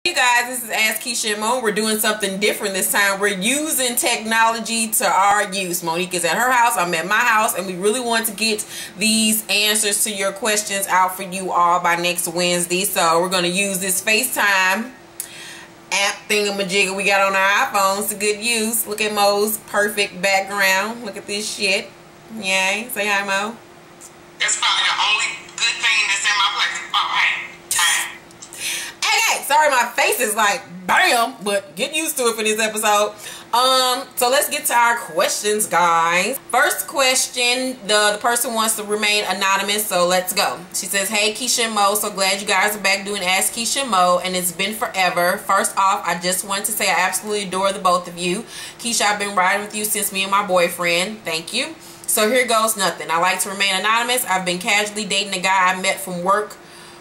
Hey guys, this is Ask Keisha and Mo. We're doing something different this time. We're using technology to our use. Monique is at her house, I'm at my house, and we really want to get these answers to your questions out for you all by next Wednesday. So we're going to use this FaceTime app thingamajigger we got on our iPhones to good use. Look at Mo's perfect background. Look at this shit. Yay. Say hi, Mo. That's probably the only good thing that's in my place. Oh, hey. Okay, sorry my face is like bam, but get used to it for this episode. So let's get to our questions, guys. First question, the person wants to remain anonymous, so let's go. She says, hey Keisha and Mo, so glad you guys are back doing Ask Keisha and Mo, and it's been forever. First off, I just want to say I absolutely adore the both of you. Keisha, I've been riding with you since me and my boyfriend. Thank you. So here goes nothing. I like to remain anonymous. I've been casually dating a guy I met from work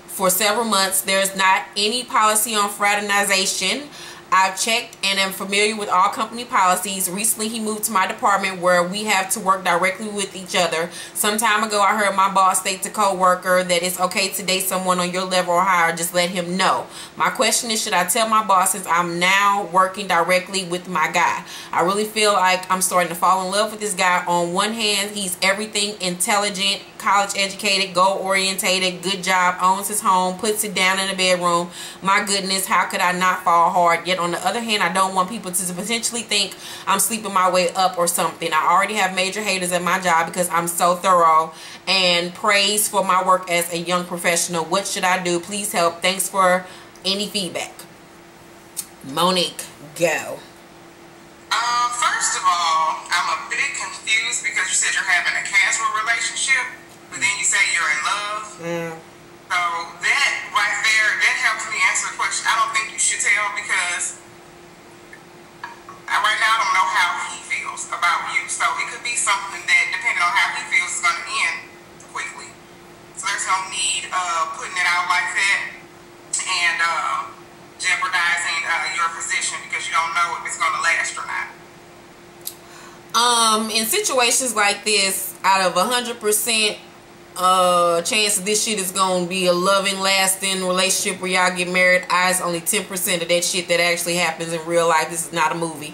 for several months. There's not any policy on fraternization. I've checked and am familiar with all company policies. Recently, he moved to my department where we have to work directly with each other. Some time ago, I heard my boss say to co-worker that it's okay to date someone on your level or higher. Just let him know. My question is, should I tell my boss since I'm now working directly with my guy? I really feel like I'm starting to fall in love with this guy. On one hand, he's everything: intelligent, college educated, goal orientated, good job, owns his home, puts it down in the bedroom. My goodness, how could I not fall hard? Yet on the other hand, I don't want people to potentially think I'm sleeping my way up or something. I already have major haters at my job because I'm so thorough and praised for my work as a young professional. What should I do? Please help. Thanks for any feedback. Monique, go. First of all, I'm a bit confused because you said you're having a casual relationship, but then you say you're in love. So that right there, that helps me answer the question. I don't think you should tell because right now I don't know how he feels about you. So it could be something that, depending on how he feels, is going to end quickly. So there's no need putting it out like that and jeopardizing your position because you don't know if it's going to last or not. In situations like this, out of 100% chance this shit is gonna be a loving, lasting relationship where y'all get married, it's only 10% of that shit that actually happens in real life. This is not a movie.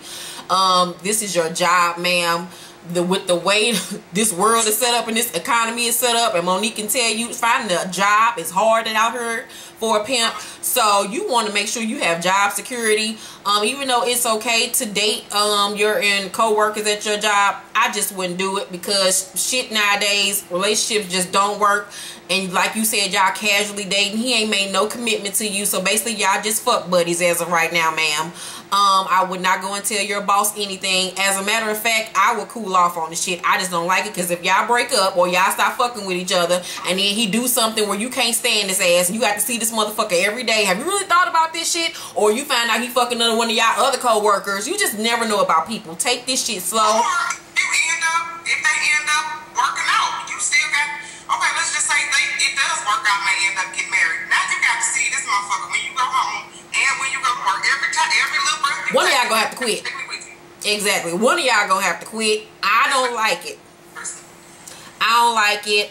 This is your job, ma'am. With the way this world is set up and this economy is set up, and Monique can tell you, finding a job is hard out here for a pimp. So you want to make sure you have job security. Even though it's okay to date your co-workers at your job, I just wouldn't do it because shit nowadays, relationships just don't work. And like you said, y'all casually dating. He ain't made no commitment to you. So basically, y'all just fuck buddies as of right now, ma'am. I would not go and tell your boss anything. As a matter of fact, I would cool off on the shit. I just don't like it because if y'all break up or y'all stop fucking with each other and then he do something where you can't stand his ass and you got to see this motherfucker every day, have you really thought about this shit? Or you find out he fucking another one of y'all other co-workers. You just never know about people. Take this shit slow. Or if they end up working out, you still got, okay, let's just say it does work out and they end up getting married. Now you got to see this motherfucker when you go home and when you go to work. Every little breath one of y'all gonna have to quit. Exactly. One of y'all gonna have to quit. I don't like it. I don't like it.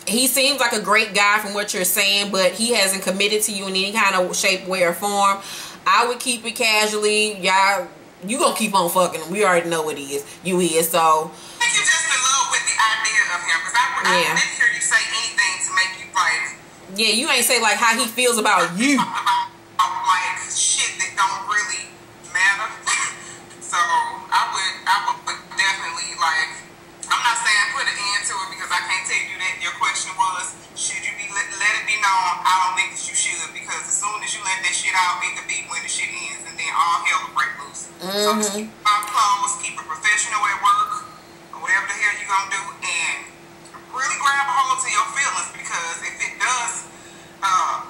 He seems like a great guy from what you're saying, but he hasn't committed to you in any kind of shape, way, or form. I would keep it casually. Y'all, you gonna keep on fucking him. We already know what he is. You is, so. I think you're just in love with the idea of him because I didn't hear you say anything to make you like. Yeah, you ain't say like how he feels about you. Like shit that don't really matter. So I would definitely like. I'm not saying put an end to it because I can't tell you that your question was should you be let it be known. I don't think that you should because as soon as you let that shit out, it could be when the shit ends and then all hell will break loose. So just keep your mouth closed, keep it professional at work or whatever the hell you gonna do, and really grab a hold to your feelings because if it does.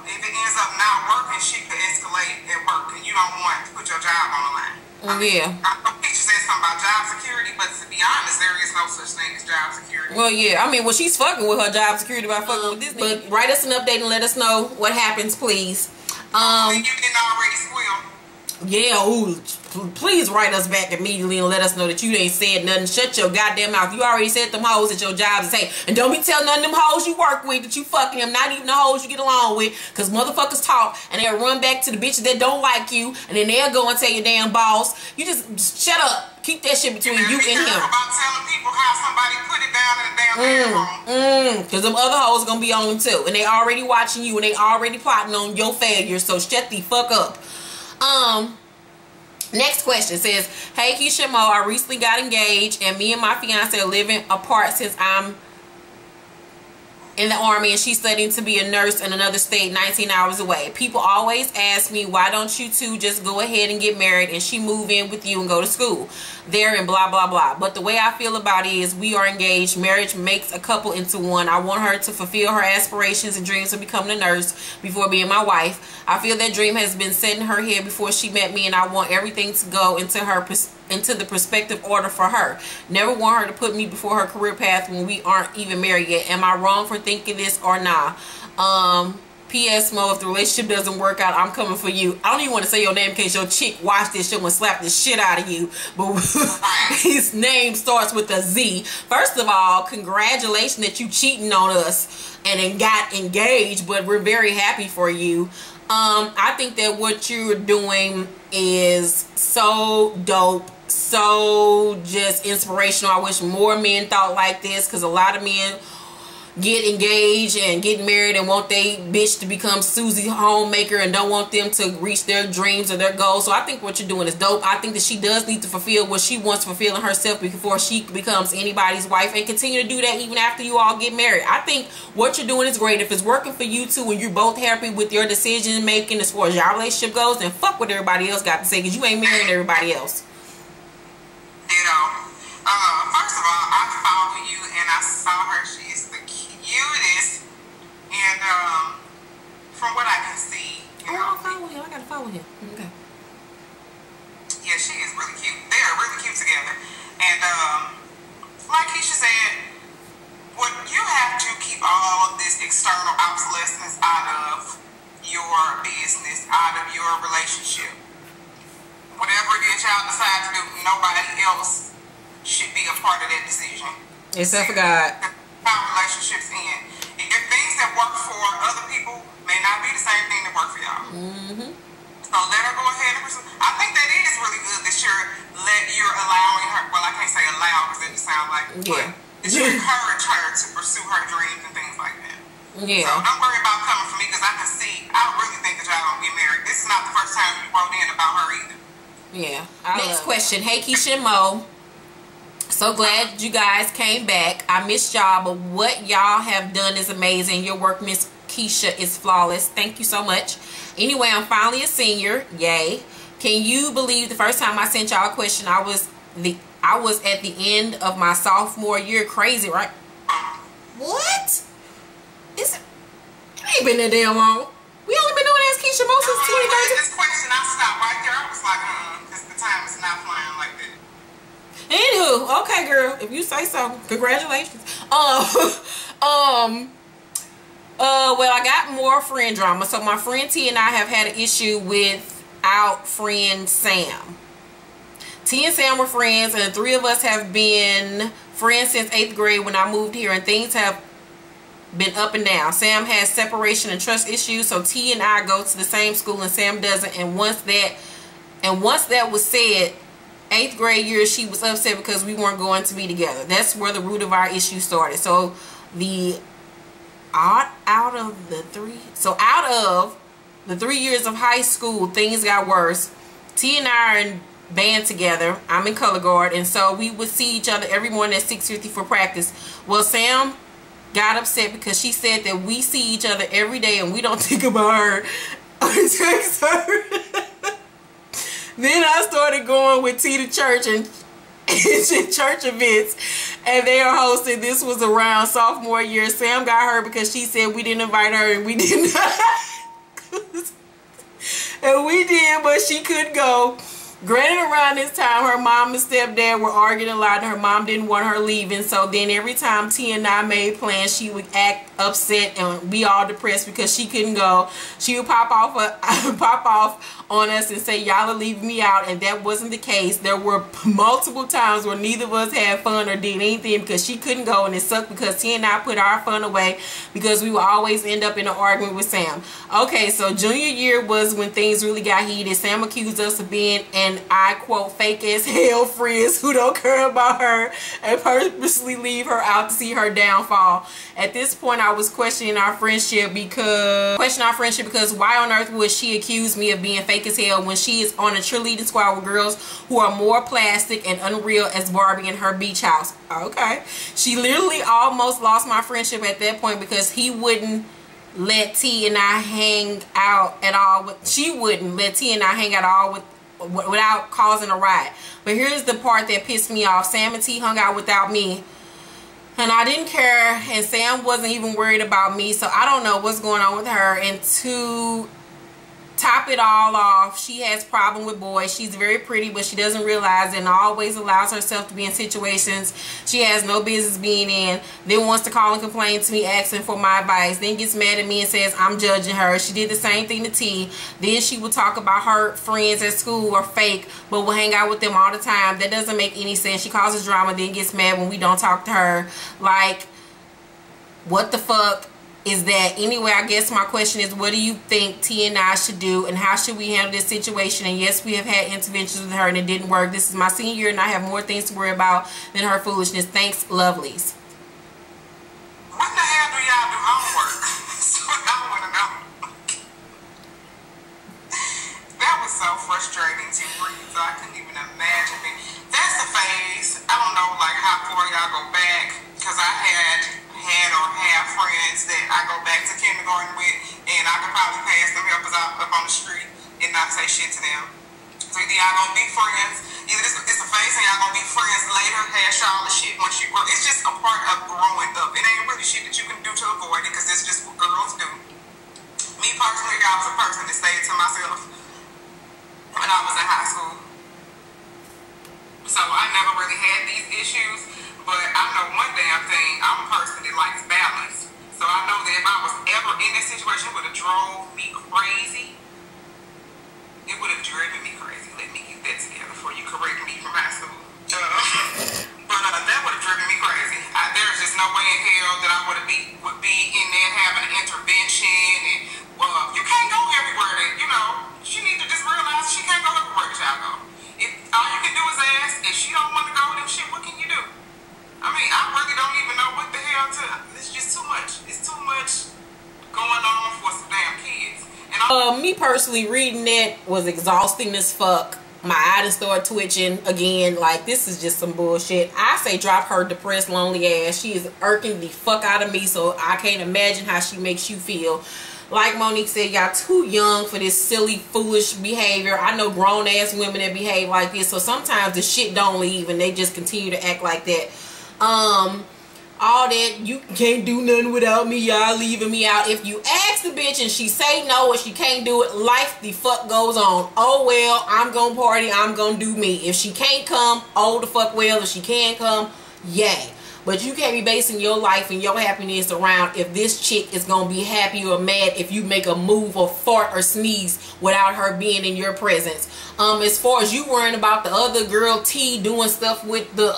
If it ends up not working, shit could escalate at work, and you don't want to put your job on the line. I know Keisha said something about job security, but to be honest, there is no such thing as job security. Well, yeah, I mean, well, she's fucking with her job security by fucking with this nigga. But write us an update and let us know what happens, please. You didn't already squeal. Yeah, ooh, please write us back immediately and let us know that you ain't said nothing. Shut your goddamn mouth. You already said them hoes at your job and say, and don't be telling none of them hoes you work with that you fucking them, not even the hoes you get along with, because motherfuckers talk and they'll run back to the bitches that don't like you, and then they'll go and tell your damn boss. You just shut up. Keep that shit between you and him. About telling people how somebody put it down in the damn bedroom. Because them other hoes are going to be on them too, and they already watching you and they already plotting on your failure, so shut the fuck up. Next question says, hey Keisha Mo, I recently got engaged and me and my fiance are living apart since I'm in the army and she's studying to be a nurse in another state 19 hours away. People always ask me, why don't you two just go ahead and get married and she move in with you and go to school there and blah blah blah. But the way I feel about it is we are engaged. Marriage makes a couple into one. I want her to fulfill her aspirations and dreams of becoming a nurse before being my wife. I feel that dream has been set in her head before she met me, and I want everything to go into the perspective order for her. Never want her to put me before her career path when we aren't even married yet. Am I wrong for thinking this or nah? P.S. Mo, if the relationship doesn't work out, I'm coming for you. I don't even want to say your name in case your chick watch this show and slap the shit out of you. But his name starts with a Z. First of all, congratulations that you cheating on us and then got engaged. But we're very happy for you. I think that what you're doing is so dope, so just inspirational. I wish more men thought like this, because a lot of men get engaged and get married and want they bitch to become Susie homemaker and don't want them to reach their dreams or their goals. So I think what you're doing is dope. I think that she does need to fulfill what she wants to fulfill in herself before she becomes anybody's wife, and continue to do that even after you all get married. I think what you're doing is great. If it's working for you two and you're both happy with your decision making as far as your relationship goes, then fuck what everybody else got to say, because you ain't marrying everybody else. You know, first of all, I follow you and I saw her. She's the cutest, and from what I can see, you know, I follow him. I gotta follow him. Okay. Yeah, she is really cute. They are really cute together. And like Keisha said, what you have to keep all this external obsolescence out of your business, out of your relationship. Whatever it is y'all decide to do, nobody else should be a part of that decision. Except for God. How relationships end. If things that work for other people may not be the same thing that work for y'all. So let her go ahead and pursue. I think that is really good that you're allowing her. Well, I can't say allow because it just sounds like, yeah. That you encourage her to pursue her dreams and things like that. Yeah. So don't worry about coming for me, because I can see. I really think that y'all gonna get married. This is not the first time you wrote in about her either. Yeah. Next question. Hey Keisha and Mo. So glad you guys came back. I missed y'all, but what y'all have done is amazing. Your work, Miss Keisha, is flawless. Thank you so much. Anyway, I'm finally a senior. Yay. Can you believe the first time I sent y'all a question, I was at the end of my sophomore year. Crazy, right? What? It ain't been that damn long. We only been doing Ask Keisha Mo since 2013. This question, I stopped right there. I was like, because the time is not flying like that. Anywho, okay, girl, if you say so, congratulations. Well, I got more friend drama. So my friend T and I have had an issue with our friend Sam. T and Sam were friends, and the three of us have been friends since 8th grade when I moved here, and things have been up and down. Sam has separation and trust issues, so T and I go to the same school and Sam doesn't. And once that was said, 8th grade year, she was upset because we weren't going to be together. That's where the root of our issue started. So out of the 3 years of high school, things got worse. T and I are in band together. I'm in color guard, and so we would see each other every morning at 6:50 for practice. Well, Sam got upset because she said that we see each other every day and we don't think about her or text her. Then I started going with T to church and church events, and they are hosted. This was around sophomore year. Sam got hurt because she said we didn't invite her, and we did not. And we did, but she couldn't go. Granted, around this time, her mom and stepdad were arguing a lot, and her mom didn't want her leaving. So then every time T and I made plans, she would act upset and be all depressed because she couldn't go. She would pop off on us and say, y'all are leaving me out, and that wasn't the case. There were multiple times where neither of us had fun or did anything because she couldn't go, and it sucked because T and I put our fun away because we would always end up in an argument with Sam. Okay, so junior year was when things really got heated. Sam accused us of being, and I quote, fake as hell friends who don't care about her and purposely leave her out to see her downfall. At this point, I was questioning our friendship because why on earth would she accuse me of being fake as hell when she is on a cheerleading squad with girls who are more plastic and unreal as Barbie in her beach house? Okay. She literally almost lost my friendship at that point because he wouldn't let T and I hang out at all. She wouldn't let T and I hang out at all without causing a riot. But here's the part that pissed me off. Sam and T hung out without me, and I didn't care, and Sam wasn't even worried about me, so I don't know what's going on with her. And to top it all off, she has a problem with boys. She's very pretty, but she doesn't realize it and always allows herself to be in situations she has no business being in, then wants to call and complain to me asking for my advice, then gets mad at me and says I'm judging her. She did the same thing to T. Then she will talk about her friends at school are fake but will hang out with them all the time. That doesn't make any sense. She causes drama, then gets mad when we don't talk to her. Like, what the fuck is that? Anyway, I guess my question is, what do you think T and I should do, and how should we handle this situation? And yes, we have had interventions with her and it didn't work. This is my senior year and I have more things to worry about than her foolishness. Thanks, lovelies. What the hell do y'all do homework? So I want to know. That was so frustrating to read, so I couldn't even imagine it. That's the phase. I don't know like how far y'all go back, because I had or have friends that I go back to kindergarten with, and I could probably pass them helpers out up on the street and not say shit to them. So either y'all gonna be friends, either it's a phase and y'all gonna be friends later, hash all the shit once you grow. It's just a part of growing up. It ain't really shit that you can do to avoid it, because that's just what girls do. Me personally, I was a person that stayed to myself when I was in high school. So I never really had these issues. But I know one damn thing, I'm a person that likes balance. So I know that if I was ever in that situation, it would have drove me crazy. It would have driven me crazy. Let me get that together before you correct me from high school. But that would have driven me crazy. There's just no way in hell that I would be in there having an intervention. And you can't go everywhere that, you know, she need to just realize she can't go everywhere that y'all go. If all you can do is ask, if she don't want to go, then shit, what can you do? I mean, I really don't even know what the hell to. It's just too much. It's too much going on for some damn kids. And me personally, reading that was exhausting as fuck. My eye just started twitching again. Like, this is just some bullshit. I say drop her depressed, lonely ass. She is irking the fuck out of me, so I can't imagine how she makes you feel. Like Monique said, y'all too young for this silly, foolish behavior. I know grown ass women that behave like this, so sometimes the shit don't leave and they just continue to act like that. All that you can't do nothing without me, y'all leaving me out. If you ask the bitch and she say no or she can't do it, life the fuck goes on. Oh well, I'm gonna party, I'm gonna do me. If she can't come, oh the fuck well. If she can come, yay. But you can't be basing your life and your happiness around if this chick is gonna be happy or mad if you make a move or fart or sneeze without her being in your presence. As far as you worrying about the other girl T doing stuff with the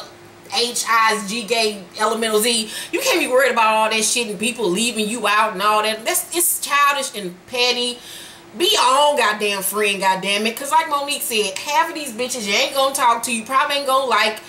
H-I-S-G-Gay elemental Z, you can't be worried about all that shit and people leaving you out and all that. It's childish and petty. Be your own goddamn friend, goddamn it. Because like Monique said, half of these bitches you ain't gonna talk to, you probably ain't gonna like.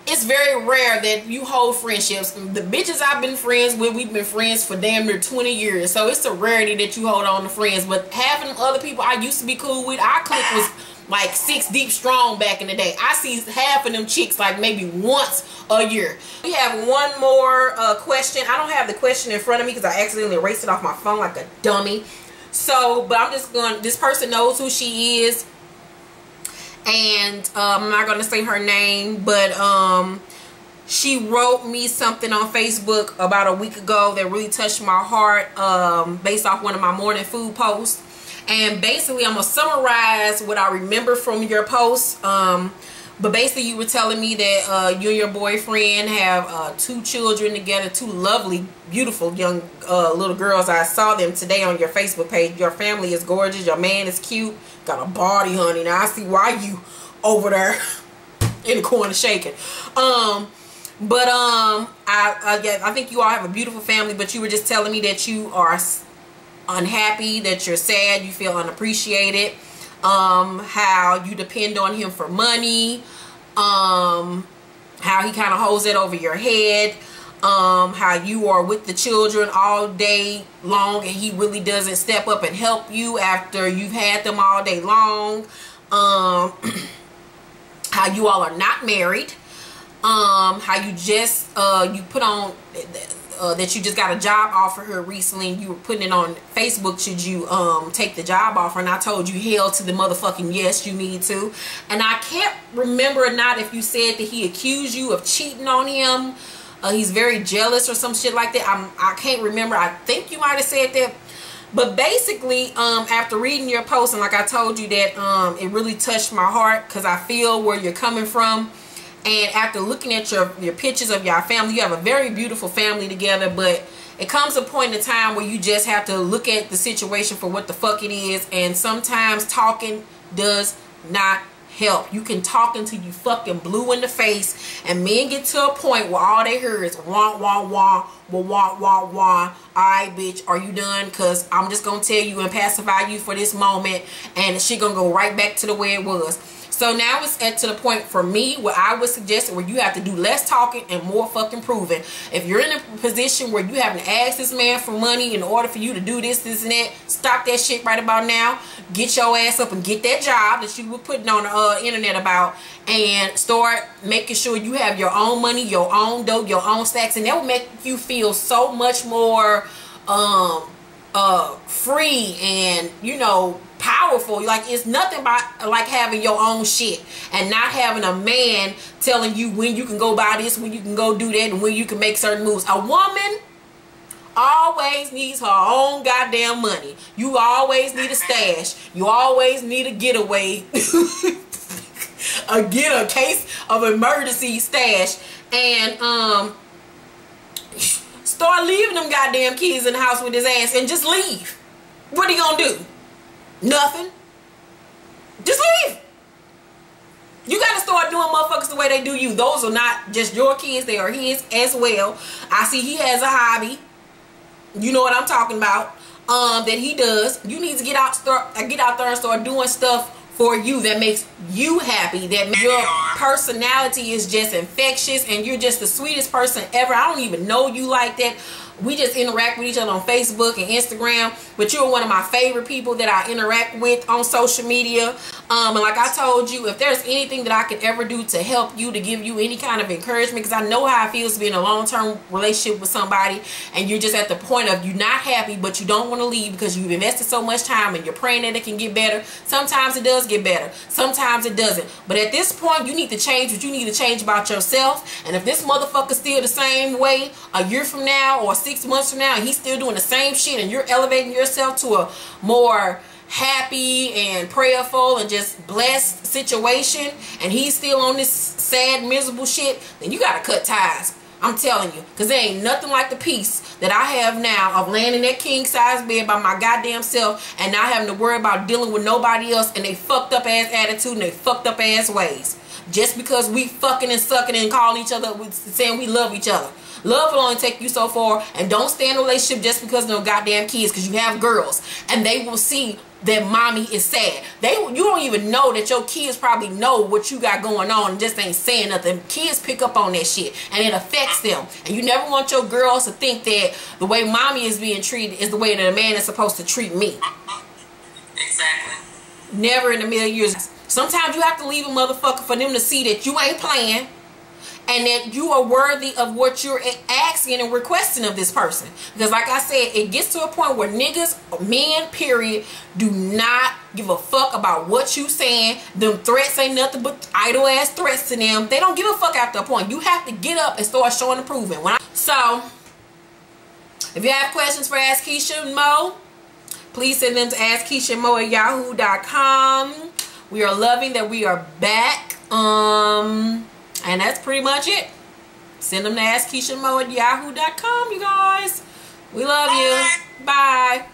It's very rare that you hold friendships. The bitches I've been friends with, we've been friends for damn near 20 years. So it's a rarity that you hold on to friends. But half of them other people I used to be cool with, our clique was like 6 deep strong back in the day. I see half of them chicks like maybe once a year. We have one more question. I don't have the question in front of me because I accidentally erased it off my phone like a dummy. So, but I'm just going, this person knows who she is. And I'm not going to say her name, but she wrote me something on Facebook about a week ago that really touched my heart based off one of my morning food posts. And basically I'm going to summarize what I remember from your post. But basically, you were telling me that you and your boyfriend have 2 children together, 2 lovely, beautiful young little girls. I saw them today on your Facebook page. Your family is gorgeous. Your man is cute. Got a body, honey. Now I see why you over there in the corner shaking. I think you all have a beautiful family. But you were just telling me that you are unhappy, that you're sad, you feel unappreciated. How you depend on him for money, how he kind of holds it over your head, how you are with the children all day long and he really doesn't step up and help you after you've had them all day long, how you all are not married, how you just you put on that you just got a job offer here recently and you were putting it on Facebook, should you take the job offer, and I told you hell to the motherfucking yes, you need to. And I can't remember or not if you said that he accused you of cheating on him, he's very jealous or some shit like that. I can't remember. I think you might have said that. But basically, after reading your post, and like I told you that it really touched my heart because I feel where you're coming from. And after looking at your pictures of your family, you have a very beautiful family together, but it comes a point in time where you just have to look at the situation for what the fuck it is, and sometimes talking does not help. You can talk until you fucking blue in the face, and men get to a point where all they hear is wah, wah, wah, wah, wah, wah, wah. Alright, bitch, are you done? Because I'm just going to tell you and pacify you for this moment, and she going to go right back to the way it was. So now it's to the point for me where I would suggest where you have to do less talking and more fucking proving. If you're in a position where you have to ask this man for money in order for you to do this, and that, stop that shit right about now. Get your ass up and get that job that you were putting on the internet about, and start making sure you have your own money, your own dough, your own stacks, and that will make you feel so much more free and, you know, powerful. Like, it's nothing like having your own shit and not having a man telling you when you can go buy this, when you can go do that, and when you can make certain moves. A woman always needs her own goddamn money. You always need a stash. You always need a getaway. Get a case of emergency stash. And start leaving them goddamn kids in the house with his ass and just leave. What are you gonna do? Nothing. Just leave. You gotta start doing motherfuckers the way they do you. Those are not just your kids, they are his as well. I see he has a hobby. You know what I'm talking about. That he does. You need to get out there and start doing stuff for you that makes you happy, that your personality is just infectious and you're just the sweetest person ever. I don't even know you like that. We just interact with each other on Facebook and Instagram, but you're one of my favorite people that I interact with on social media. And like I told you, if there's anything that I could ever do to help you, to give you any kind of encouragement, because I know how it feels to be in a long-term relationship with somebody and you're just at the point of you're not happy, but you don't want to leave because you've invested so much time and you're praying that it can get better. Sometimes it does get better. Sometimes it doesn't. But at this point, you need to change what you need to change about yourself. And if this motherfucker's still the same way a year from now or 6 months from now, and he's still doing the same shit, and you're elevating yourself to a more happy and prayerful and just blessed situation, and he's still on this sad, miserable shit, then you gotta cut ties. I'm telling you, because there ain't nothing like the peace that I have now of laying in that king size bed by my goddamn self and not having to worry about dealing with nobody else and they fucked up ass attitude and they fucked up ass ways. Just because we fucking and sucking and calling each other, saying we love each other. Love will only take you so far, and don't stay in a relationship just because of no goddamn kids, because you have girls and they will see that mommy is sad. You don't even know that your kids probably know what you got going on and just ain't saying nothing. Kids pick up on that shit and it affects them. And you never want your girls to think that the way mommy is being treated is the way that a man is supposed to treat me. Exactly. Never in a million years. Sometimes you have to leave a motherfucker for them to see that you ain't playing and that you are worthy of what you're asking and requesting of this person. Because like I said, it gets to a point where niggas, men, period, do not give a fuck about what you saying. Them threats ain't nothing but idle ass threats to them. They don't give a fuck after a point. You have to get up and start showing improvement. So, if you have questions for Ask Keisha and Mo, please send them to AskKeishaMo@yahoo.com. We are loving that we are back And that's pretty much it. Send them to AskKeishaMo@yahoo.com, you guys. We love you. Bye.